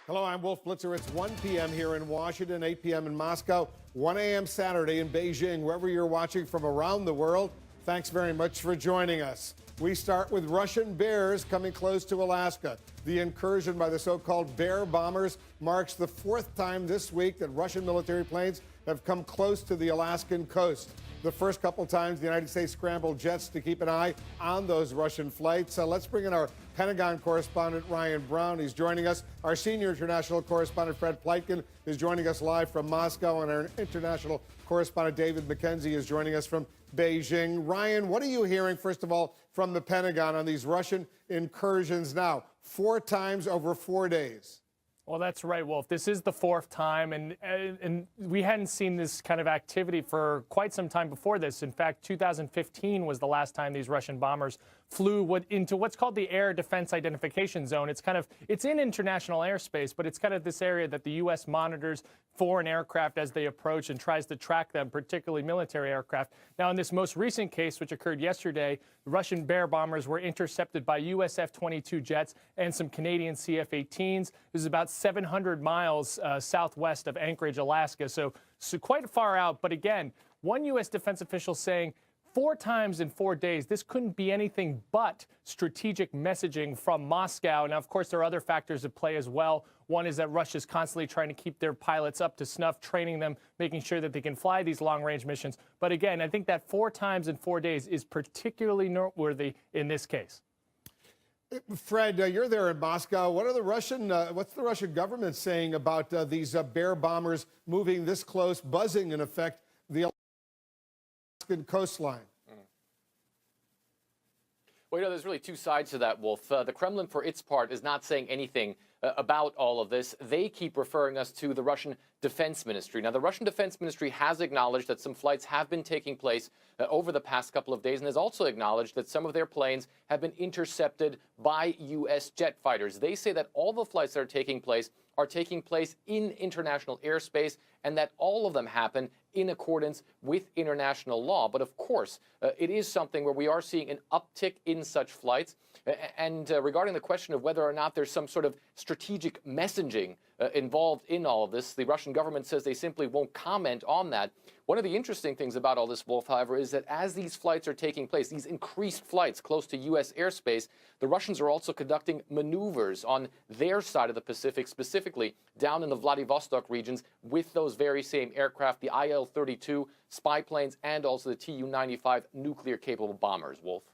Hello, I'm Wolf Blitzer. It's 1 p.m. here in Washington, 8 p.m. in Moscow, 1 a.m. Saturday in Beijing. Wherever you're watching from around the world, thanks very much for joining us. We start with Russian bears coming close to Alaska. The incursion by the so-called bear bombers marks the fourth time this week that Russian military planes have come close to the Alaskan coast. The first couple times the United States scrambled jets to keep an eye on those Russian flights. Let's bring in our Pentagon correspondent, Ryan Brown. He's joining us. Our senior international correspondent, Fred Pleitgen, is joining us live from Moscow. And our international correspondent, David McKenzie, is joining us from Beijing. Ryan, what are you hearing, first of all, from the Pentagon on these Russian incursions now? 4 times over 4 days. Well, that's right, Wolf. This is the fourth time, and we hadn't seen this kind of activity for quite some time before this. In fact, 2015 was the last time these Russian bombers flew into what's called the Air Defense Identification Zone. It's in international airspace, but it's kind of this area that the U.S. monitors foreign aircraft as they approach and tries to track them, particularly military aircraft. Now, in this most recent case, which occurred yesterday, Russian bear bombers were intercepted by U.S. F-22 jets and some Canadian CF-18s. This is about 700 miles southwest of Anchorage, Alaska, so quite far out. But again, one U.S. defense official saying 4 times in 4 days, this couldn't be anything but strategic messaging from Moscow. Now, of course, there are other factors at play as well. One is that Russia's constantly trying to keep their pilots up to snuff, training them, making sure that they can fly these long-range missions. But again, I think that 4 times in 4 days is particularly noteworthy in this case. Fred, you're there in Moscow. What's the Russian government saying about these bear bombers moving this close, buzzing, in effect, the Alaskan coastline? Well, there's really 2 sides to that, Wolf. The Kremlin, for its part, is not saying anything about all of this. They keep referring us to the Russian Defense Ministry. Now, the Russian Defense Ministry has acknowledged that some flights have been taking place over the past couple of days, and has also acknowledged that some of their planes have been intercepted by U.S. jet fighters. They say that all the flights that are taking place in international airspace, and that all of them happen in accordance with international law. But of course, it is something where we are seeing an uptick in such flights. And regarding the question of whether or not there's some sort of strategic messaging involved in all of this, the Russian government says they simply won't comment on that. One of the interesting things about all this, Wolf, however, is that as these flights are taking place, these increased flights close to U.S. airspace, the Russians are also conducting maneuvers on their side of the Pacific, specifically down in the Vladivostok regions, with those very same aircraft, the IL-32 spy planes, and also the Tu-95 nuclear-capable bombers, Wolf.